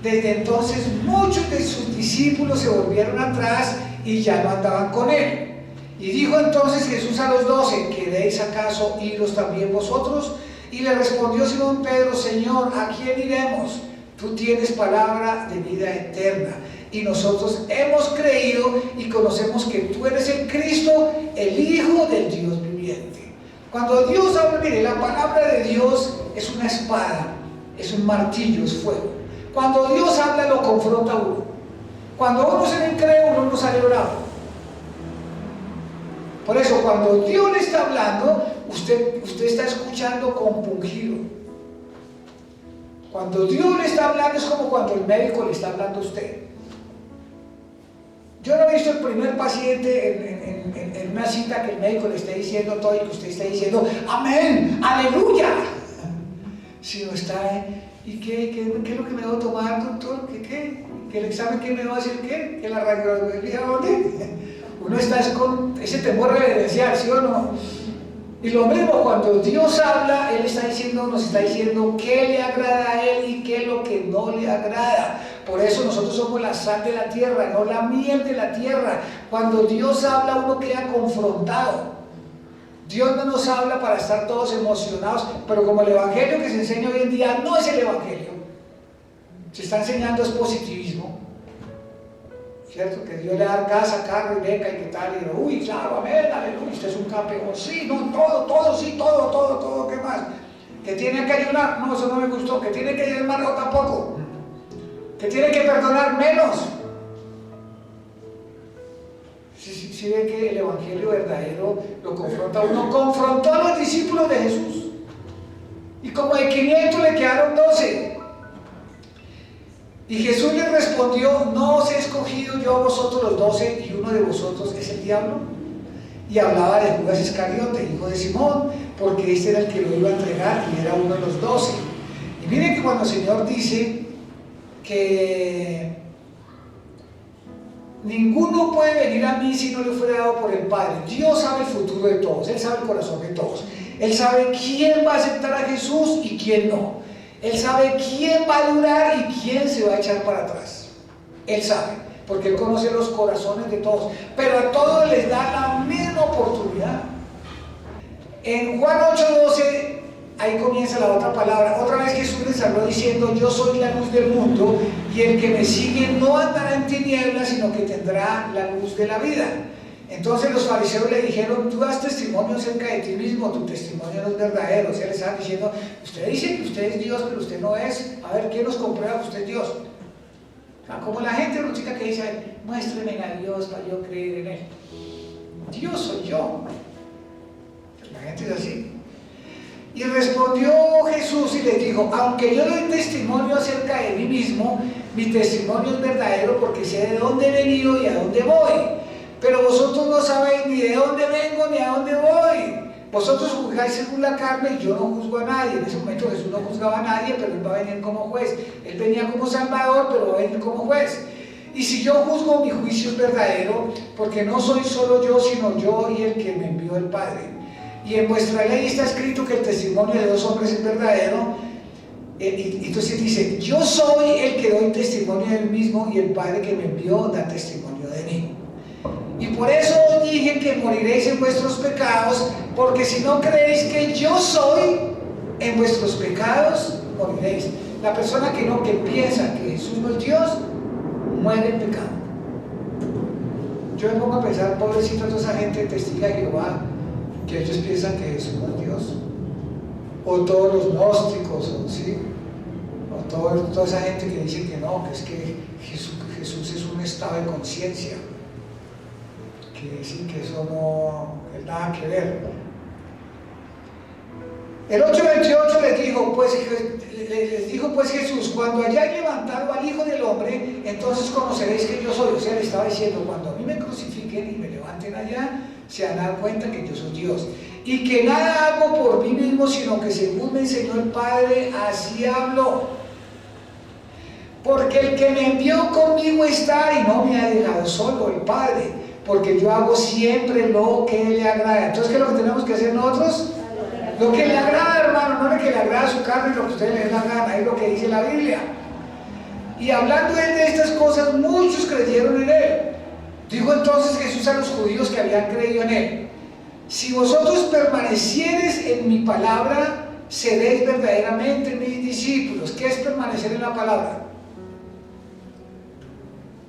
S1: Desde entonces muchos de sus discípulos se volvieron atrás y ya no andaban con él. Y dijo entonces Jesús a los 12: ¿queréis acaso iros también vosotros? Y le respondió Simón Pedro: Señor, ¿a quién iremos? Tú tienes palabra de vida eterna, y nosotros hemos creído y conocemos que tú eres el Cristo, el Hijo del Dios viviente. Cuando Dios habla, mire, la palabra de Dios es una espada, es un martillo, es fuego. Cuando Dios habla, lo confronta a uno. Cuando uno se le cree, uno no sale bravo. Por eso, cuando Dios le está hablando, usted está escuchando compungido. Cuando Dios le está hablando, es como cuando el médico le está hablando a usted. Yo no he visto el primer paciente en una cita que el médico le esté diciendo todo y que usted esté diciendo: amén, aleluya. Si no está, ¿y qué es lo que me debo tomar, doctor? ¿Qué? ¿Que el examen qué me va a decir? ¿Qué? ¿Que la radiografía dónde? Uno está con ese temor reverencial, ¿sí o no? Y lo mismo, cuando Dios habla, Él nos está diciendo qué le agrada a Él y qué es lo que no le agrada. Por eso nosotros somos la sal de la tierra, no la miel de la tierra. Cuando Dios habla, uno queda confrontado. Dios no nos habla para estar todos emocionados, pero como el evangelio que se enseña hoy en día no es el evangelio, se está enseñando es positivismo, ¿cierto? Que Dios le da casa, carro y beca y qué tal, y uy, claro, amén, aleluya, usted es un campeón, sí, no, todo, sí, todo, ¿qué más? Que tiene que ayunar, no, eso no me gustó. Que tiene que diezmar, no, tampoco. Que tiene que perdonar, menos. Si ve que el evangelio verdadero lo confronta a uno. Confrontó a los discípulos de Jesús, y como de 500 le quedaron 12. Y Jesús les respondió: ¿no os he escogido yo a vosotros los 12 y uno de vosotros es el diablo? Y hablaba de Judas Iscariote, hijo de Simón, porque este era el que lo iba a entregar y era uno de los 12. Y miren que cuando el Señor dice que ninguno puede venir a mí si no le fuera dado por el Padre. Dios sabe el futuro de todos, Él sabe el corazón de todos. Él sabe quién va a aceptar a Jesús y quién no. Él sabe quién va a durar y quién se va a echar para atrás. Él sabe, porque Él conoce los corazones de todos. Pero a todos les da la misma oportunidad. En Juan 8:12, ahí comienza la otra palabra. Otra vez Jesús les habló diciendo: yo soy la luz del mundo, y el que me sigue no andará en tinieblas, sino que tendrá la luz de la vida. Entonces los fariseos le dijeron: tú das testimonio acerca de ti mismo, tu testimonio no es verdadero. O sea, le estaban diciendo: usted dice que usted es Dios, pero usted no es. A ver, ¿quién nos comprueba que usted es Dios? O sea, como la gente chica que dice: muéstreme a Dios para yo creer en Él. Dios soy yo. La gente es así. Y respondió Jesús y les dijo: aunque yo doy testimonio acerca de mí mismo, mi testimonio es verdadero, porque sé de dónde he venido y a dónde voy. Pero vosotros no sabéis ni de dónde vengo ni a dónde voy. Vosotros juzgáis según la carne y yo no juzgo a nadie. En ese momento Jesús no juzgaba a nadie, pero Él va a venir como juez. Él venía como Salvador, pero va a venir como juez. Y si yo juzgo, mi juicio es verdadero, porque no soy solo yo, sino yo y el que me envió el Padre. Y en vuestra ley está escrito que el testimonio de 2 hombres es verdadero. Y entonces dice: yo soy el que doy testimonio del mismo, y el Padre que me envió da testimonio de mí. Y por eso os dije que moriréis en vuestros pecados, porque si no creéis que yo soy, en vuestros pecados moriréis. La persona que piensa que Jesús no es Dios, muere en pecado. Yo me pongo a pensar, pobrecito toda esa gente testiga de Jehová, que ellos piensan que Jesús no es Dios, o todos los gnósticos, ¿sí? O toda esa gente que dice que no, que es que Jesús es un estado de conciencia, que sí, que eso no es nada que ver. El 8:28 les dijo pues Jesús: cuando hayáis levantado al Hijo del Hombre, entonces conoceréis que yo soy. O sea, le estaba diciendo: cuando a mí me crucifiquen y me levanten allá, se van a dar cuenta que yo soy Dios, y que nada hago por mí mismo, sino que según me enseñó el Padre, así hablo. Porque el que me envió conmigo está, y no me ha dejado solo, el Padre, porque yo hago siempre lo que le agrada. Entonces, ¿qué es lo que tenemos que hacer nosotros? Lo que le agrada, hermano, no lo que le agrada a su carne, lo que a usted le dé la gana, es lo que dice la Biblia. Y hablando de estas cosas, muchos creyeron en él. Dijo entonces Jesús a los judíos que habían creído en él: si vosotros permaneciereis en mi palabra, seréis verdaderamente mis discípulos. ¿Qué es permanecer en la palabra?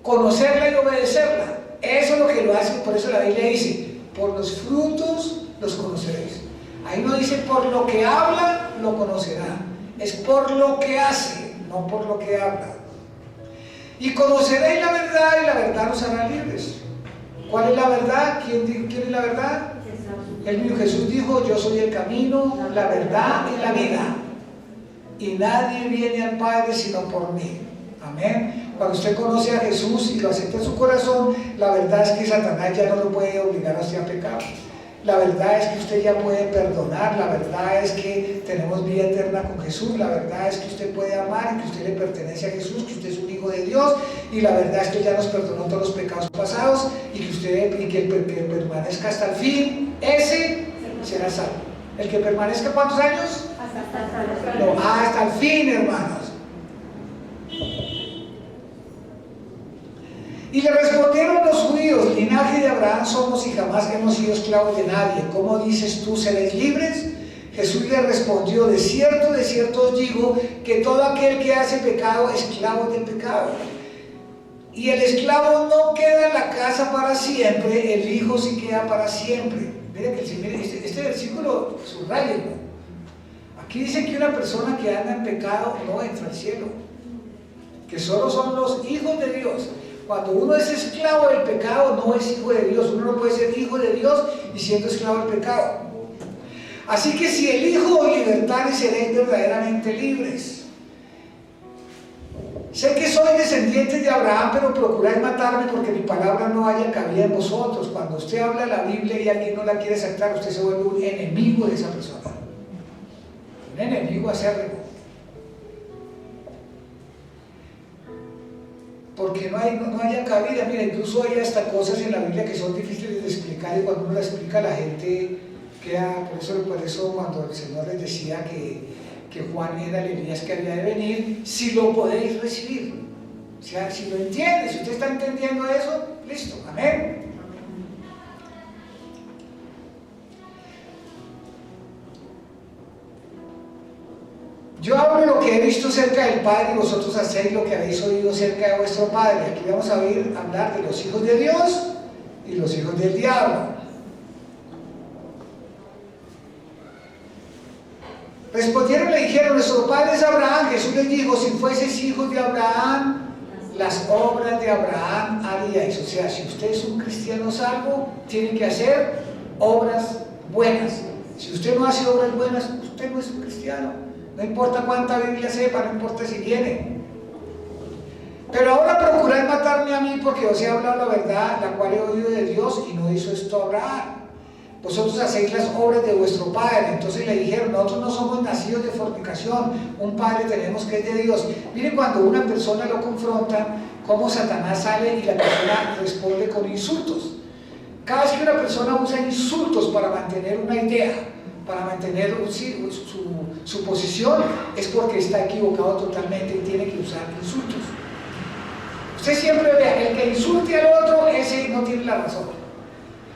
S1: Conocerla y obedecerla. Eso es lo que lo hace. Por eso la Biblia dice: por los frutos los conoceréis. Ahí no dice por lo que habla lo conocerá, es por lo que hace, no por lo que habla. Y conoceréis la verdad, y la verdad os hará libres. ¿Cuál es la verdad? ¿Quién es la verdad? El mismo Jesús dijo: yo soy el camino, la verdad y la vida, y nadie viene al Padre sino por mí. Amén. Cuando usted conoce a Jesús y lo acepta en su corazón, la verdad es que Satanás ya no lo puede obligar a usted a pecar. La verdad es que usted ya puede perdonar, la verdad es que tenemos vida eterna con Jesús, la verdad es que usted puede amar y que usted le pertenece a Jesús, que usted es un hijo de Dios, y la verdad es que Él ya nos perdonó todos los pecados pasados, y que el que permanezca hasta el fin, ese será salvo. ¿El que permanezca cuántos años? Hasta el fin, hermanos. Y le respondieron los judíos: linaje de Abraham somos y jamás hemos sido esclavos de nadie. ¿Cómo dices tú, seréis libres? Jesús le respondió: de cierto os digo, que todo aquel que hace pecado, esclavo del pecado. Y el esclavo no queda en la casa para siempre, el hijo sí queda para siempre. Mira que este versículo subrayenlo. Aquí dice que una persona que anda en pecado no entra al cielo, que solo son los hijos de Dios. Cuando uno es esclavo del pecado, no es hijo de Dios. Uno no puede ser hijo de Dios y siendo esclavo del pecado. Así que si el Hijo os libertare, seréis verdaderamente libres. Sé que soy descendiente de Abraham, pero procuráis matarme, porque mi palabra no haya cabida en vosotros. Cuando usted habla la Biblia y alguien no la quiere aceptar, usted se vuelve un enemigo de esa persona. Un enemigo acérrimo. Porque no haya cabida. Mira, incluso hay hasta cosas en la Biblia que son difíciles de explicar, y cuando uno las explica la gente queda. Por eso cuando el Señor les decía que Juan era el Elías que había de venir, si lo podéis recibir, o sea, si lo entiende, si usted está entendiendo eso, listo, amén. Yo hablo lo que he visto cerca del Padre, y vosotros hacéis lo que habéis oído cerca de vuestro Padre. Aquí vamos a hablar de los hijos de Dios y los hijos del diablo. Respondieron y le dijeron: nuestro padre es Abraham. Jesús les dijo: si fueseis hijos de Abraham, las obras de Abraham haríais. O sea, si usted es un cristiano salvo, tiene que hacer obras buenas. Si usted no hace obras buenas, usted no es un cristiano. No importa cuánta Biblia sepa, no importa si viene. Pero ahora procuráis matarme a mí porque os he hablado la verdad, la cual he oído de Dios, y no hizo esto Abraham. Vosotros hacéis las obras de vuestro padre. Entonces le dijeron, nosotros no somos nacidos de fornicación, un padre tenemos que es de Dios. Miren cuando una persona lo confronta, cómo Satanás sale y la persona responde con insultos. Cada vez que una persona usa insultos para mantener una idea, para mantener su posición, es porque está equivocado totalmente y tiene que usar insultos. Usted siempre vea, el que insulte al otro, ese no tiene la razón.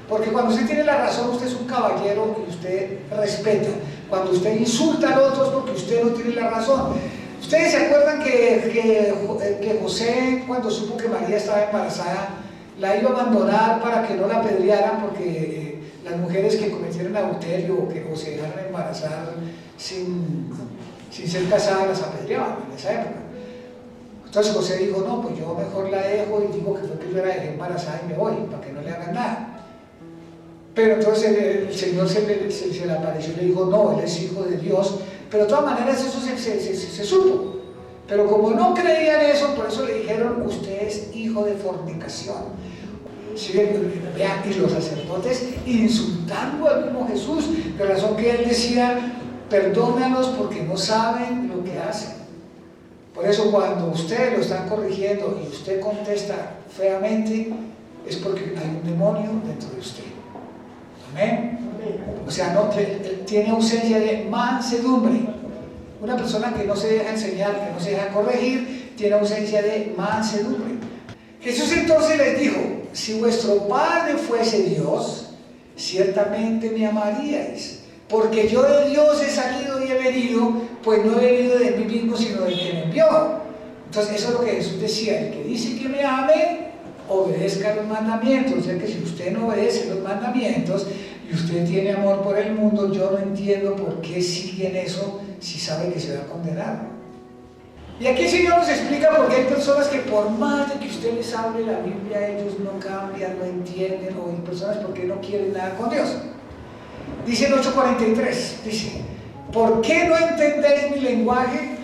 S1: Porque cuando usted tiene la razón, usted es un caballero y usted respeta. Cuando usted insulta al otro es porque usted no tiene la razón. ¿Ustedes se acuerdan que José, cuando supo que María estaba embarazada, la iba a abandonar para que no la apedrearan porque las mujeres que cometieron adulterio o se dejaron embarazar sin ser casadas las apedreaban en esa época? Entonces José dijo, no, pues yo mejor la dejo y digo que fue que yo la dejé embarazada y me voy, para que no le hagan nada. Pero entonces el Señor se le apareció y le dijo, no, él es hijo de Dios. Pero de todas maneras eso se supo. Pero como no creían eso, por eso le dijeron, usted es hijo de fornicación. ¿Sí? Vean, y los sacerdotes insultando al mismo Jesús, de razón que él decía, perdónalos porque no saben lo que hacen. Por eso cuando usted lo están corrigiendo y usted contesta feamente, es porque hay un demonio dentro de usted. Amén. O sea, no, tiene ausencia de mansedumbre. Una persona que no se deja enseñar, que no se deja corregir, tiene ausencia de mansedumbre. Jesús entonces les dijo, si vuestro Padre fuese Dios, ciertamente me amaríais, porque yo de Dios he salido y he venido, pues no he venido de mí mismo, sino del que me envió. Entonces eso es lo que Jesús decía, el que dice que me ame, obedezca los mandamientos. O sea que si usted no obedece los mandamientos y usted tiene amor por el mundo, yo no entiendo por qué siguen eso si sabe que se va a condenar. Y aquí el Señor nos explica por qué hay personas que por más de que usted les hable la Biblia, ellos no cambian, no entienden, o hay personas porque no quieren nada con Dios. Dice el 8:43, dice, ¿por qué no entendéis mi lenguaje?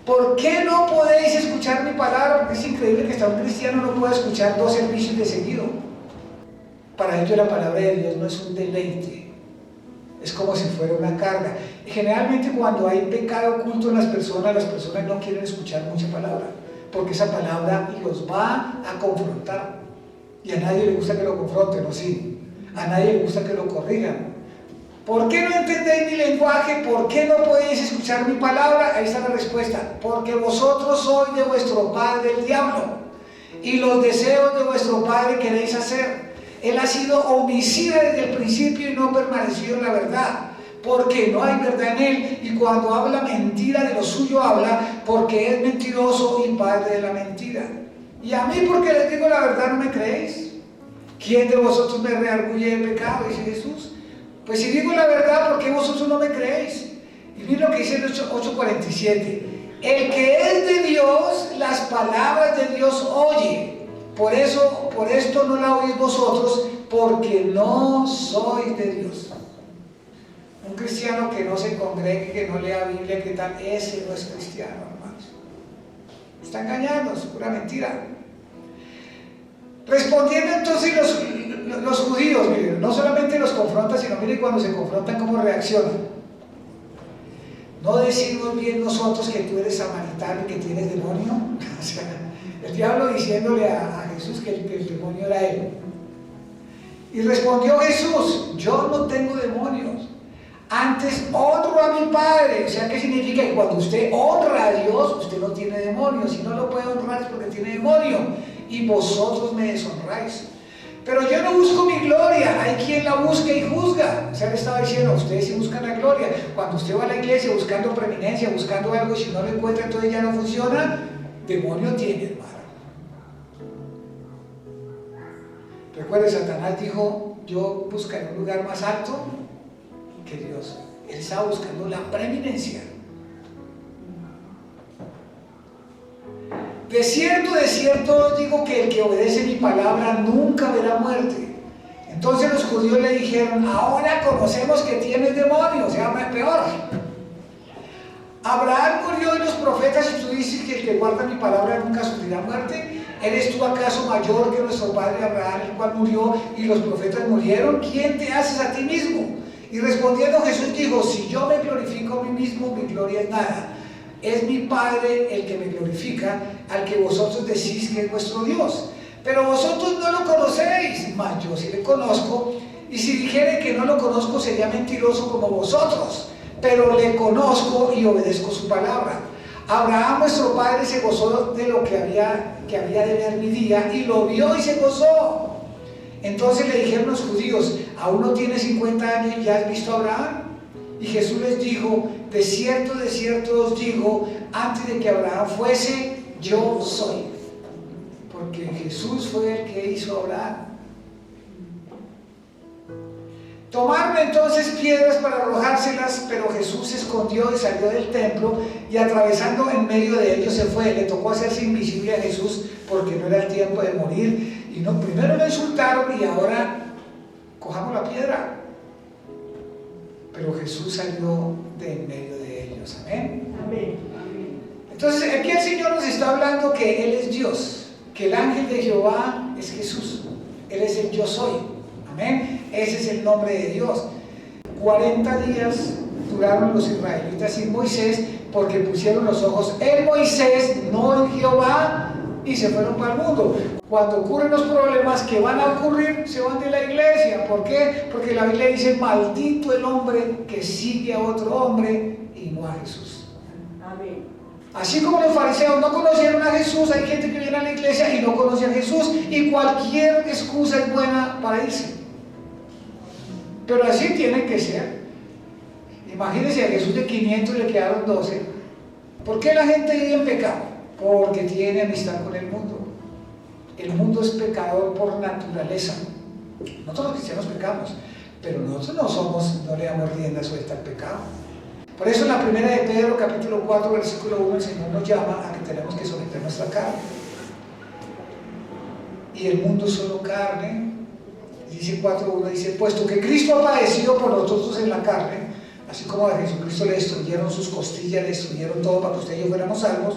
S1: ¿Por qué no podéis escuchar mi palabra? Porque es increíble que hasta un cristiano no pueda escuchar 2 servicios de seguido. Para ellos la palabra de Dios no es un deleite, es como si fuera una carga. Y generalmente cuando hay pecado oculto en las personas no quieren escuchar mucha palabra, porque esa palabra los va a confrontar. Y a nadie le gusta que lo confronten, ¿o sí? A nadie le gusta que lo corrijan. ¿Por qué no entendéis mi lenguaje? ¿Por qué no podéis escuchar mi palabra? Ahí está la respuesta. Porque vosotros sois de vuestro padre el diablo, y los deseos de vuestro padre queréis hacer. Él ha sido homicida desde el principio y no ha permanecido en la verdad, porque no hay verdad en él, y cuando habla mentira de lo suyo habla, porque es mentiroso y padre de la mentira. Y a mí, porque les digo la verdad, ¿no me creéis? ¿Quién de vosotros me redarguye de pecado? Dice Jesús. Pues si digo la verdad, ¿por qué vosotros no me creéis? Y miren lo que dice el 8:47. El que es de Dios, las palabras de Dios oye. Por esto no la oís vosotros, porque no sois de Dios. Un cristiano que no se congregue, que no lea Biblia, ¿qué tal? Ese no es cristiano, hermanos. Está engañando, es pura mentira. Respondiendo entonces los judíos, miren, no solamente los confrontan, sino miren cuando se confrontan cómo reaccionan. ¿No decimos bien nosotros que tú eres samaritano y que tienes demonio? O sea, el diablo diciéndole a Jesús que el demonio era él. Y respondió Jesús, yo no tengo demonios, antes honro a mi Padre. O sea, ¿qué significa? Que cuando usted honra a Dios, usted no tiene demonios. Si no lo puede honrar es porque tiene demonio, y vosotros me deshonráis. Pero yo no busco mi gloria, hay quien la busca y juzga. O sea, le estaba diciendo, ustedes sí buscan la gloria. Cuando usted va a la iglesia buscando preeminencia, buscando algo, y si no lo encuentra, entonces ya no funciona, demonio tiene, hermano. Recuerde, Satanás dijo, yo buscaré un lugar más alto que Dios. Él estaba buscando la preeminencia. De cierto digo que el que obedece mi palabra nunca verá muerte. Entonces los judíos le dijeron, ahora conocemos que tienes demonios, o sea, peor. Abraham murió y los profetas, y tú dices que el que guarda mi palabra nunca sufrirá muerte. ¿Eres tú acaso mayor que nuestro padre Abraham, el cual murió y los profetas murieron? ¿Quién te haces a ti mismo? Y respondiendo Jesús dijo: si yo me glorifico a mí mismo, mi gloria es nada. Es mi Padre el que me glorifica, al que vosotros decís que es vuestro Dios. Pero vosotros no lo conocéis, mas yo sí le conozco. Y si dijere que no lo conozco, sería mentiroso como vosotros. Pero le conozco y obedezco su palabra. Abraham nuestro padre se gozó de lo que había de ver mi día, y lo vio y se gozó. Entonces le dijeron los judíos: ¿aún no tienes 50 años y ya has visto a Abraham? Y Jesús les dijo: de cierto os digo, antes de que Abraham fuese, yo soy. Porque Jesús fue el que hizo a Abraham. Tomaron entonces piedras para arrojárselas, pero Jesús se escondió y salió del templo, y atravesando en medio de ellos se fue. Le tocó hacerse invisible a Jesús porque no era el tiempo de morir. Y no, primero lo insultaron y ahora cojamos la piedra. Pero Jesús salió de en medio de ellos. Amén.
S2: Amén.
S1: Entonces aquí el Señor nos está hablando que Él es Dios, que el ángel de Jehová es Jesús. Él es el yo soy. Amén. Ese es el nombre de Dios. 40 días duraron los israelitas sin Moisés, porque pusieron los ojos en Moisés, no en Jehová, y se fueron para el mundo. Cuando ocurren los problemas que van a ocurrir, se van de la iglesia. ¿Por qué? Porque la Biblia dice: maldito el hombre que sigue a otro hombre y no a Jesús.
S2: Amén.
S1: Así como los fariseos no conocieron a Jesús, hay gente que viene a la iglesia y no conoce a Jesús, y cualquier excusa es buena para irse. Pero así tiene que ser. Imagínense, a Jesús de 500 le quedaron 12. ¿Por qué la gente vive en pecado? Porque tiene amistad con el mundo. El mundo es pecador por naturaleza. Nosotros los cristianos pecamos, pero nosotros no le damos rienda suelta al pecado. Por eso en la primera de Pedro, capítulo 4, versículo 1, el Señor nos llama a que tenemos que someter nuestra carne. Y el mundo es solo carne. Dice 4.1, dice: puesto que Cristo ha padecido por nosotros en la carne, así como a Jesucristo le destruyeron sus costillas, le destruyeron todo para que usted y yo fuéramos salvos,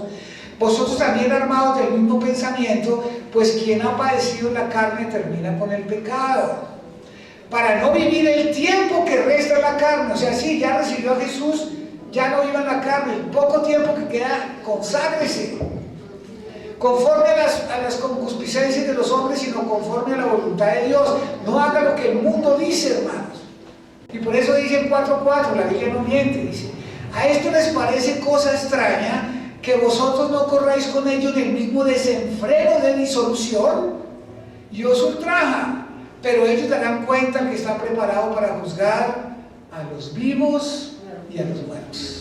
S1: vosotros también armados del mismo pensamiento, pues quien ha padecido en la carne termina con el pecado, para no vivir el tiempo que resta en la carne. O sea, sí, ya recibió a Jesús, ya no viva en la carne, el poco tiempo que queda, conságrese, conforme a las concupiscencias de los hombres, sino conforme a la voluntad de Dios. No haga lo que el mundo dice, hermanos. Y por eso dice en 4.4, la Biblia no miente, dice: a esto les parece cosa extraña que vosotros no corráis con ellos en el mismo desenfreno de disolución, y os ultraja, pero ellos darán cuenta que está preparado para juzgar a los vivos y a los muertos.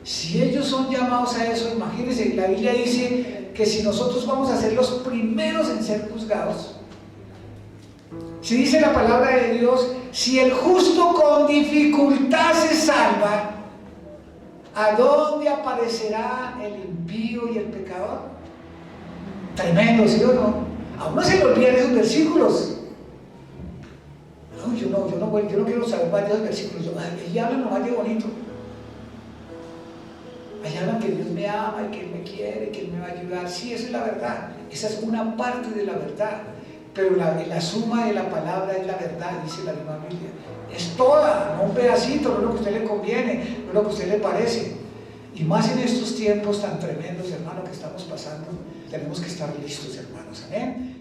S1: Si ellos son llamados a eso, imagínense, la Biblia dice que si nosotros vamos a ser los primeros en ser juzgados, si dice la palabra de Dios, si el justo con dificultad se salva, ¿a dónde aparecerá el impío y el pecador? Tremendo, ¿sí o no? A uno se le olvidan esos versículos. No, yo no quiero saber más de esos versículos. Allí hablan nomás de bonito. Allá hablan que Dios me ama y que Él me quiere, que Él me va a ayudar. Sí, esa es la verdad. Esa es una parte de la verdad. Pero la suma de la palabra es la verdad, dice la misma Biblia. Es toda, no un pedacito, no es lo que a usted le conviene, no es lo que a usted le parece. Y más en estos tiempos tan tremendos, hermano, que estamos pasando, tenemos que estar listos, hermanos. Amén.